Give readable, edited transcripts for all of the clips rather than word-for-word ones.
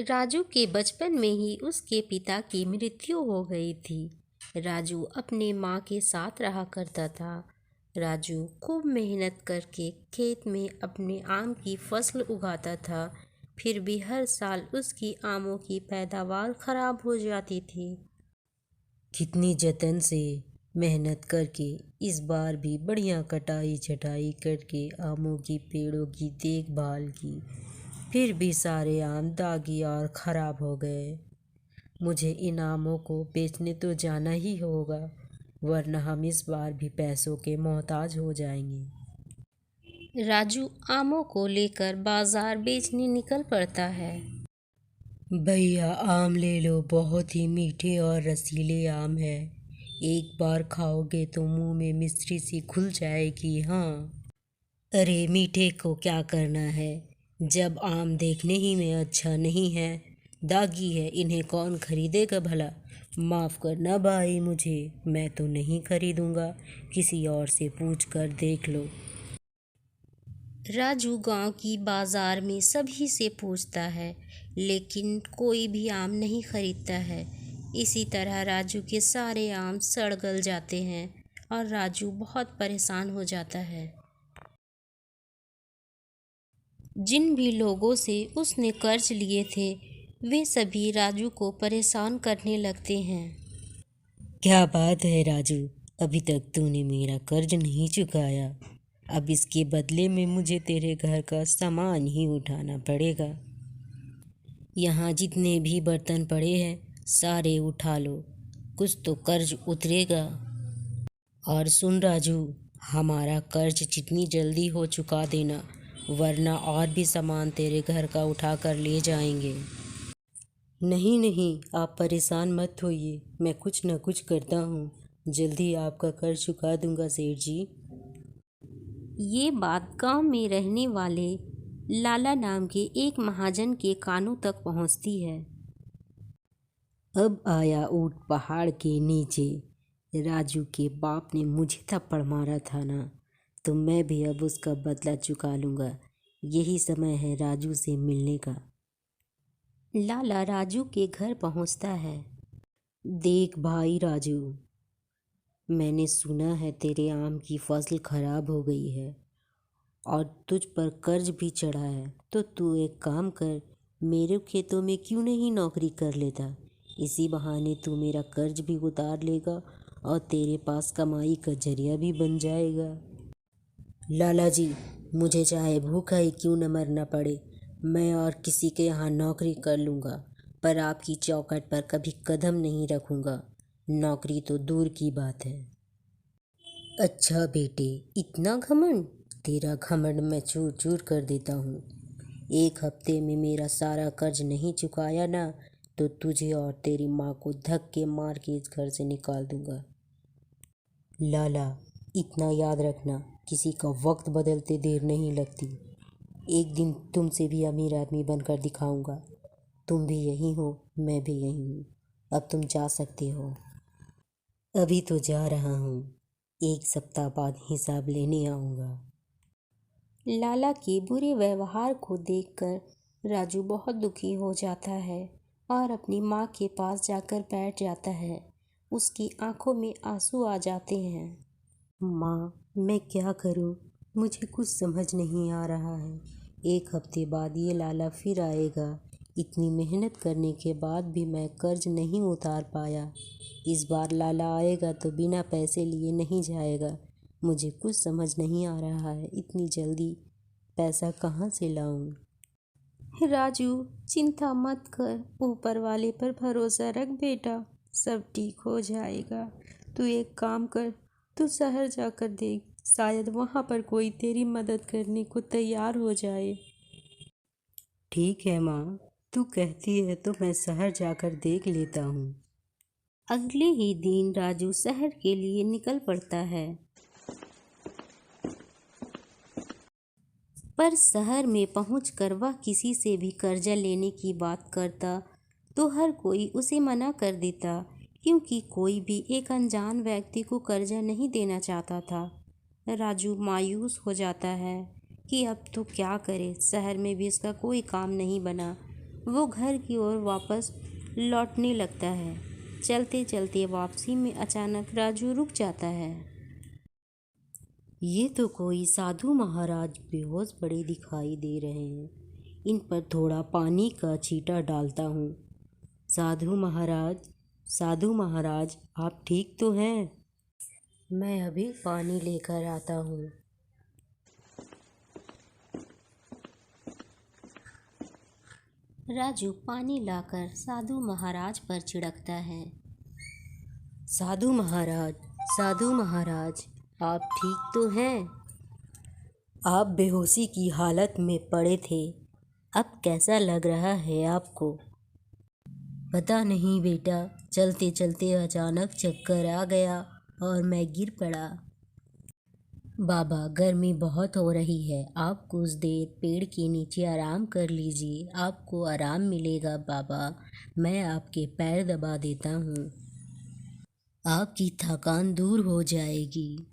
राजू के बचपन में ही उसके पिता की मृत्यु हो गई थी। राजू अपने माँ के साथ रहा करता था। राजू खूब मेहनत करके खेत में अपने आम की फसल उगाता था। फिर भी हर साल उसकी आमों की पैदावार खराब हो जाती थी। कितनी जतन से मेहनत करके इस बार भी बढ़िया कटाई छटाई करके आमों की पेड़ों की देखभाल की, फिर भी सारे आम दागी और ख़राब हो गए। मुझे इन आमों को बेचने तो जाना ही होगा, वरना हम इस बार भी पैसों के मोहताज हो जाएंगे। राजू आमों को लेकर बाजार बेचने निकल पड़ता है। भैया आम ले लो, बहुत ही मीठे और रसीले आम है। एक बार खाओगे तो मुंह में मिश्री सी घुल जाएगी। हाँ, अरे मीठे को क्या करना है, जब आम देखने ही में अच्छा नहीं है, दागी है, इन्हें कौन खरीदेगा भला। माफ़ करना भाई, मुझे मैं तो नहीं खरीदूंगा, किसी और से पूछ कर देख लो। राजू गांव की बाजार में सभी से पूछता है, लेकिन कोई भी आम नहीं खरीदता है। इसी तरह राजू के सारे आम सड़ गल जाते हैं और राजू बहुत परेशान हो जाता है। जिन भी लोगों से उसने कर्ज लिए थे, वे सभी राजू को परेशान करने लगते हैं। क्या बात है राजू, अभी तक तूने मेरा कर्ज नहीं चुकाया। अब इसके बदले में मुझे तेरे घर का सामान ही उठाना पड़ेगा। यहाँ जितने भी बर्तन पड़े हैं सारे उठा लो, कुछ तो कर्ज उतरेगा। और सुन राजू, हमारा कर्ज जितनी जल्दी हो चुका देना, वरना और भी सामान तेरे घर का उठा कर ले जाएंगे। नहीं नहीं, आप परेशान मत होइए, मैं कुछ न कुछ करता हूँ, जल्दी आपका कर्ज चुका दूंगा सेठ जी। ये बात गांव में रहने वाले लाला नाम के एक महाजन के कानों तक पहुंचती है। अब आया ऊँट पहाड़ के नीचे। राजू के बाप ने मुझे थप्पड़ मारा था ना, तो मैं भी अब उसका बदला चुका लूँगा। यही समय है राजू से मिलने का। लाला राजू के घर पहुंचता है। देख भाई राजू, मैंने सुना है तेरे आम की फसल खराब हो गई है और तुझ पर कर्ज भी चढ़ा है, तो तू एक काम कर, मेरे खेतों में क्यों नहीं नौकरी कर लेता। इसी बहाने तू मेरा कर्ज भी उतार लेगा और तेरे पास कमाई का जरिया भी बन जाएगा। लाला जी, मुझे चाहे भूखा ही क्यों न मरना पड़े, मैं और किसी के यहाँ नौकरी कर लूँगा, पर आपकी चौखट पर कभी कदम नहीं रखूँगा। नौकरी तो दूर की बात है। अच्छा बेटे, इतना घमंड, तेरा घमंड मैं चूर चूर कर देता हूँ। एक हफ्ते में मेरा सारा कर्ज नहीं चुकाया ना, तो तुझे और तेरी माँ को धक्के मार के इस घर से निकाल दूंगा। लाला, इतना याद रखना, किसी का वक्त बदलते देर नहीं लगती। एक दिन तुमसे भी अमीर आदमी बनकर दिखाऊंगा। तुम भी यही हो, मैं भी यही हूँ। अब तुम जा सकते हो। अभी तो जा रहा हूँ, एक सप्ताह बाद हिसाब लेने आऊँगा। लाला के बुरे व्यवहार को देखकर राजू बहुत दुखी हो जाता है और अपनी माँ के पास जाकर बैठ जाता है। उसकी आंखों में आंसू आ जाते हैं। माँ, मैं क्या करूँ, मुझे कुछ समझ नहीं आ रहा है। एक हफ्ते बाद ये लाला फिर आएगा। इतनी मेहनत करने के बाद भी मैं कर्ज नहीं उतार पाया। इस बार लाला आएगा तो बिना पैसे लिए नहीं जाएगा। मुझे कुछ समझ नहीं आ रहा है, इतनी जल्दी पैसा कहाँ से लाऊं। राजू, चिंता मत कर, ऊपर वाले पर भरोसा रख बेटा, सब ठीक हो जाएगा। तू एक काम कर, तू शहर जाकर देख, शायद वहाँ पर कोई तेरी मदद करने को तैयार हो जाए। ठीक है माँ, तू कहती है तो मैं शहर जाकर देख लेता हूँ। अगले ही दिन राजू शहर के लिए निकल पड़ता है। पर शहर में पहुंचकर वह किसी से भी कर्जा लेने की बात करता तो हर कोई उसे मना कर देता, क्योंकि कोई भी एक अनजान व्यक्ति को कर्जा नहीं देना चाहता था। राजू मायूस हो जाता है कि अब तो क्या करे, शहर में भी इसका कोई काम नहीं बना। वो घर की ओर वापस लौटने लगता है। चलते चलते वापसी में अचानक राजू रुक जाता है। ये तो कोई साधु महाराज बेहोश पड़े दिखाई दे रहे हैं। इन पर थोड़ा पानी का छींटा डालता हूँ। साधु महाराज, साधु महाराज, आप ठीक तो हैं? मैं अभी पानी लेकर आता हूँ। राजू पानी लाकर साधु महाराज पर छिड़कता है। साधु महाराज, साधु महाराज, आप ठीक तो हैं? आप बेहोशी की हालत में पड़े थे। अब कैसा लग रहा है आपको? पता नहीं बेटा, चलते चलते अचानक चक्कर आ गया और मैं गिर पड़ा। बाबा, गर्मी बहुत हो रही है, आप कुछ देर पेड़ के नीचे आराम कर लीजिए, आपको आराम मिलेगा बाबा। मैं आपके पैर दबा देता हूँ, आपकी थकान दूर हो जाएगी।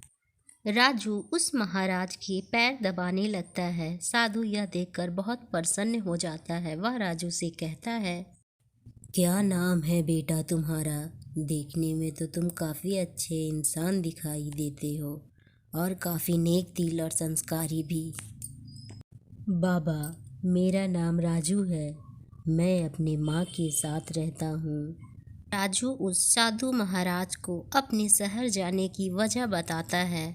राजू उस महाराज के पैर दबाने लगता है। साधु यह देखकर बहुत प्रसन्न हो जाता है। वह राजू से कहता है, क्या नाम है बेटा तुम्हारा? देखने में तो तुम काफ़ी अच्छे इंसान दिखाई देते हो और काफ़ी नेक दिल और संस्कारी भी। बाबा, मेरा नाम राजू है। मैं अपने माँ के साथ रहता हूँ। राजू उस साधु महाराज को अपने शहर जाने की वजह बताता है।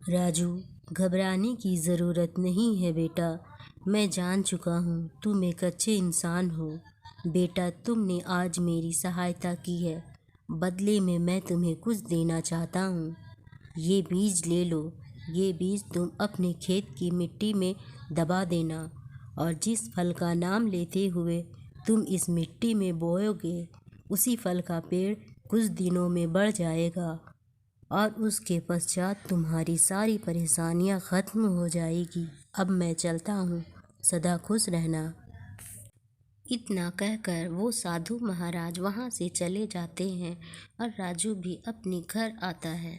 राजू, घबराने की ज़रूरत नहीं है बेटा। मैं जान चुका हूँ तुम एक अच्छे इंसान हो। बेटा, तुमने आज मेरी सहायता की है, बदले में मैं तुम्हें कुछ देना चाहता हूँ। ये बीज ले लो। ये बीज तुम अपने खेत की मिट्टी में दबा देना और जिस फल का नाम लेते हुए तुम इस मिट्टी में बोओगे, उसी फल का पेड़ कुछ दिनों में बढ़ जाएगा और उसके पश्चात तुम्हारी सारी परेशानियां ख़त्म हो जाएगी। अब मैं चलता हूँ, सदा खुश रहना। इतना कहकर वो साधु महाराज वहाँ से चले जाते हैं और राजू भी अपने घर आता है।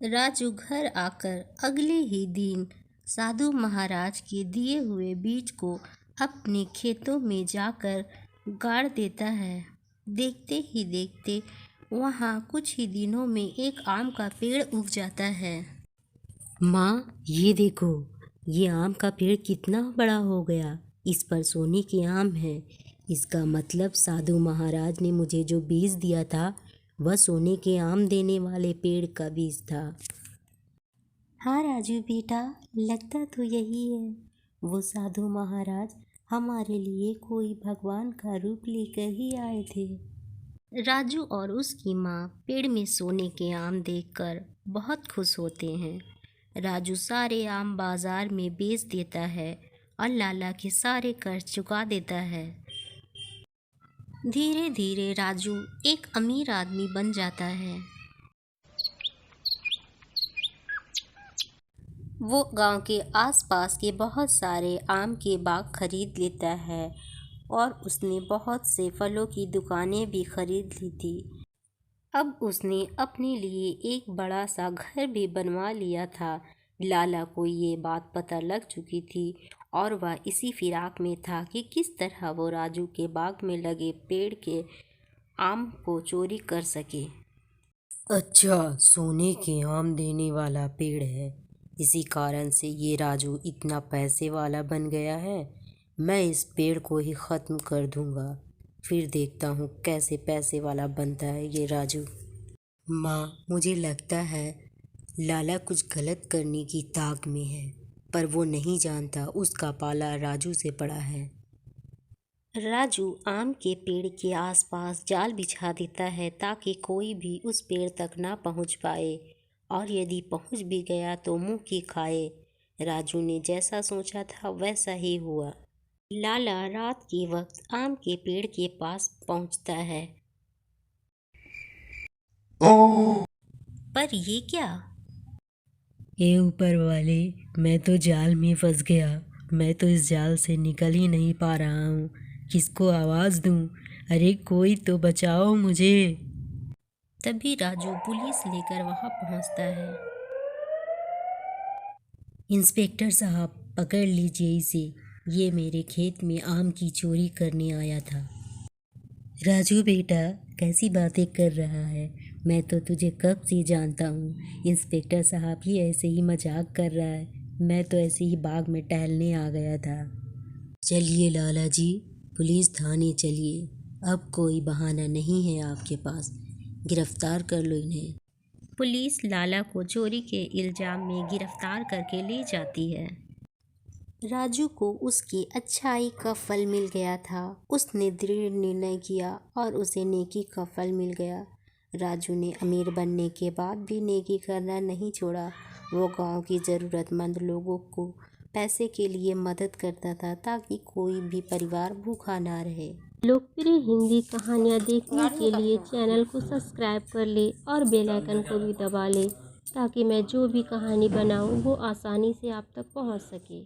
राजू घर आकर अगले ही दिन साधु महाराज के दिए हुए बीज को अपने खेतों में जाकर गाड़ देता है। देखते ही देखते वहाँ कुछ ही दिनों में एक आम का पेड़ उग जाता है। माँ, ये देखो, ये आम का पेड़ कितना बड़ा हो गया। इस पर सोने के आम हैं। इसका मतलब साधु महाराज ने मुझे जो बीज दिया था वह सोने के आम देने वाले पेड़ का बीज था। हाँ राजू बेटा, लगता तो यही है। वो साधु महाराज हमारे लिए कोई भगवान का रूप लेकर ही आए थे। राजू और उसकी माँ पेड़ में सोने के आम देखकर बहुत खुश होते हैं। राजू सारे आम बाजार में बेच देता है और लाला के सारे कर्ज चुका देता है। धीरे धीरे राजू एक अमीर आदमी बन जाता है। वो गांव के आसपास के बहुत सारे आम के बाग खरीद लेता है और उसने बहुत से फलों की दुकानें भी खरीद ली थी। अब उसने अपने लिए एक बड़ा सा घर भी बनवा लिया था। लाला को ये बात पता लग चुकी थी और वह इसी फिराक में था कि किस तरह वो राजू के बाग में लगे पेड़ के आम को चोरी कर सके। अच्छा, सोने के आम देने वाला पेड़ है, इसी कारण से ये राजू इतना पैसे वाला बन गया है। मैं इस पेड़ को ही ख़त्म कर दूंगा, फिर देखता हूँ कैसे पैसे वाला बनता है ये राजू। माँ, मुझे लगता है लाला कुछ गलत करने की ताक में है, पर वो नहीं जानता उसका पाला राजू से पड़ा है। राजू आम के पेड़ के आसपास जाल बिछा देता है ताकि कोई भी उस पेड़ तक ना पहुंच पाए और यदि पहुंच भी गया तो मुंह की खाए। राजू ने जैसा सोचा था वैसा ही हुआ। लाला रात के वक्त आम के पेड़ के पास पहुंचता है। पर ये क्या? ए ऊपर वाले, मैं तो जाल में फंस गया। मैं तो इस जाल से निकल ही नहीं पा रहा हूँ। किसको आवाज़ दूँ? अरे कोई तो बचाओ मुझे। तभी राजू पुलिस लेकर वहां पहुंचता है। इंस्पेक्टर साहब, पकड़ लीजिए इसे। ये मेरे खेत में आम की चोरी करने आया था। राजू बेटा, कैसी बातें कर रहा है? मैं तो तुझे कब से जानता हूँ। इंस्पेक्टर साहब ये ऐसे ही मजाक कर रहा है। मैं तो ऐसे ही बाग में टहलने आ गया था। चलिए लाला जी, पुलिस थाने चलिए। अब कोई बहाना नहीं है आपके पास। गिरफ्तार कर लो इन्हें। पुलिस लाला को चोरी के इल्जाम में गिरफ्तार करके ले जाती है। राजू को उसकी अच्छाई का फल मिल गया था। उसने दृढ़ निर्णय किया और उसे नेकी का फल मिल गया। राजू ने अमीर बनने के बाद भी नेकी करना नहीं छोड़ा। वो गांव की ज़रूरतमंद लोगों को पैसे के लिए मदद करता था ताकि कोई भी परिवार भूखा ना रहे। लोकप्रिय हिंदी कहानियाँ देखने के लिए चैनल को सब्सक्राइब कर ले और बेल आइकन को भी दबा ले ताकि मैं जो भी कहानी बनाऊँ वो आसानी से आप तक पहुँच सके।